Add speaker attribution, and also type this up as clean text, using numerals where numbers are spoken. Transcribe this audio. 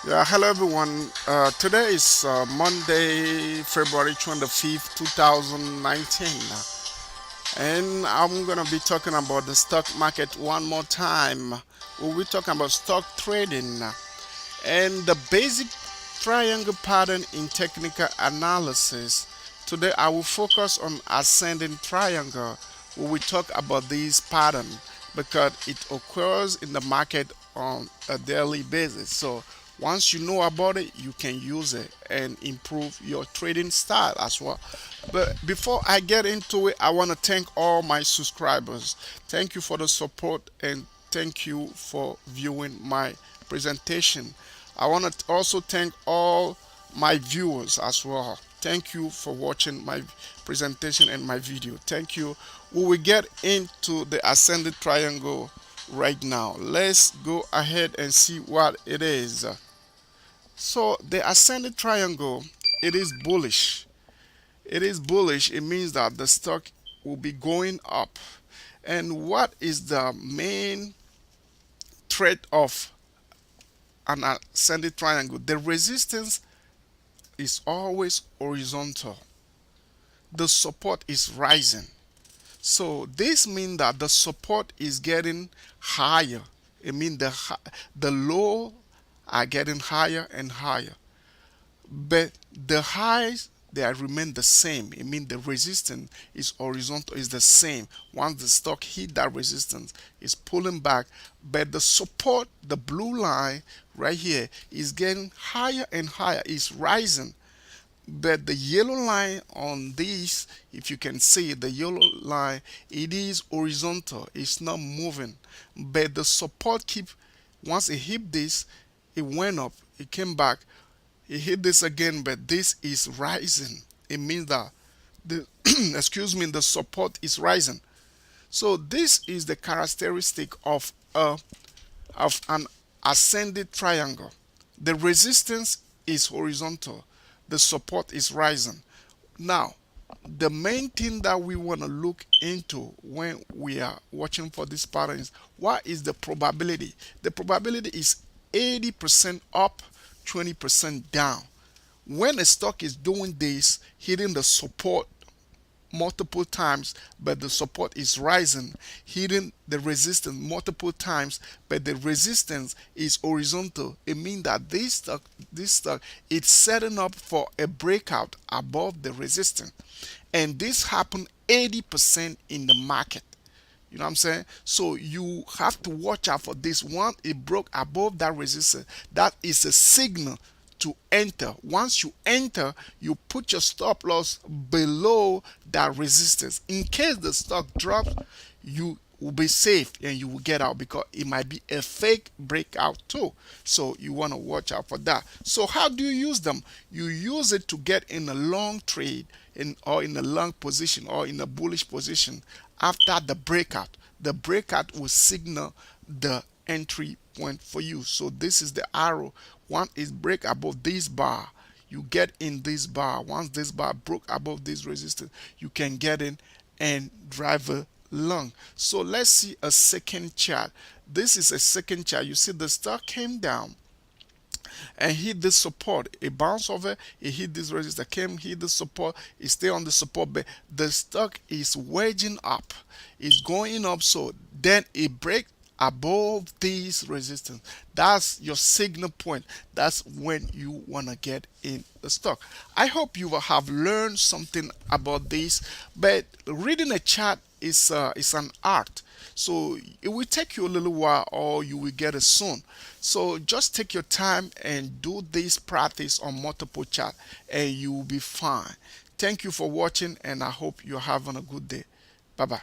Speaker 1: Yeah, hello everyone. Today is Monday, February 25th, 2019. And I'm going to be talking about the stock market one more time. We'll be talking about stock trading and the basic triangle pattern in technical analysis. Today I will focus on ascending triangle. We will talk about this pattern because it occurs in the market on a daily basis. So once you know about it, you can use it and improve your trading style as well. But before I get into it, I want to thank all my subscribers. Thank you for the support and thank you for viewing my presentation. I want to also thank all my viewers as well. Thank you for watching my presentation and my video. Thank you. We will get into the ascended triangle right now. Let's go ahead and see what it is. So the ascended triangle, it is bullish. It is bullish. It means that the stock will be going up. And what is the main threat of an ascended triangle? The resistance is always horizontal. The support is rising. So this means that the support is getting higher. It means the low are getting higher and higher. But the highs they remain the same. It means the resistance is horizontal, is the same. Once the stock hit that resistance, is pulling back. But the support, the blue line right here, is getting higher and higher. It's rising. But the yellow line on this, if you can see the yellow line, it is horizontal. It's not moving. But the support keep once it hit this, it went up, it came back, it hit this again, but this is rising. It means that the excuse me, the support is rising. So this is the characteristic of an ascending triangle. The resistance is horizontal, the support is rising. Now, the main thing that we want to look into when we are watching for this pattern is what is the probability? The probability is 80% up, 20% down. When a stock is doing this, hitting the support multiple times, but the support is rising, hitting the resistance multiple times, but the resistance is horizontal. It means that this stock is setting up for a breakout above the resistance, and this happened 80% in the market. You know what I'm saying? So you have to watch out for this. Once it broke above that resistance, that is a signal to enter. Once you enter, you put your stop loss below that resistance. In case the stock drops, you will be safe and you will get out because it might be a fake breakout too. So you want to watch out for that. So how do you use them? You use it to get in a long trade or in a long position or in a bullish position after the breakout. The breakout will signal the entry point for you. So this is the arrow. One is break above this bar, you get in this bar. Once this bar broke above this resistance, you can get in and drive a long. So let's see a second chart. This is a second chart. You see the stock came down and hit this support. It bounced over, it hit this resistance, came, hit the support, it stay on the support, but the stock is wedging up, it's going up, so then it breaks above this resistance. That's your signal point. That's when you want to get in the stock. I hope you will have learned something about this, but reading a chart is an art. So it will take you a little while or you will get it soon. So just take your time and do this practice on multiple chart and you will be fine. Thank you for watching and I hope you're having a good day. Bye bye.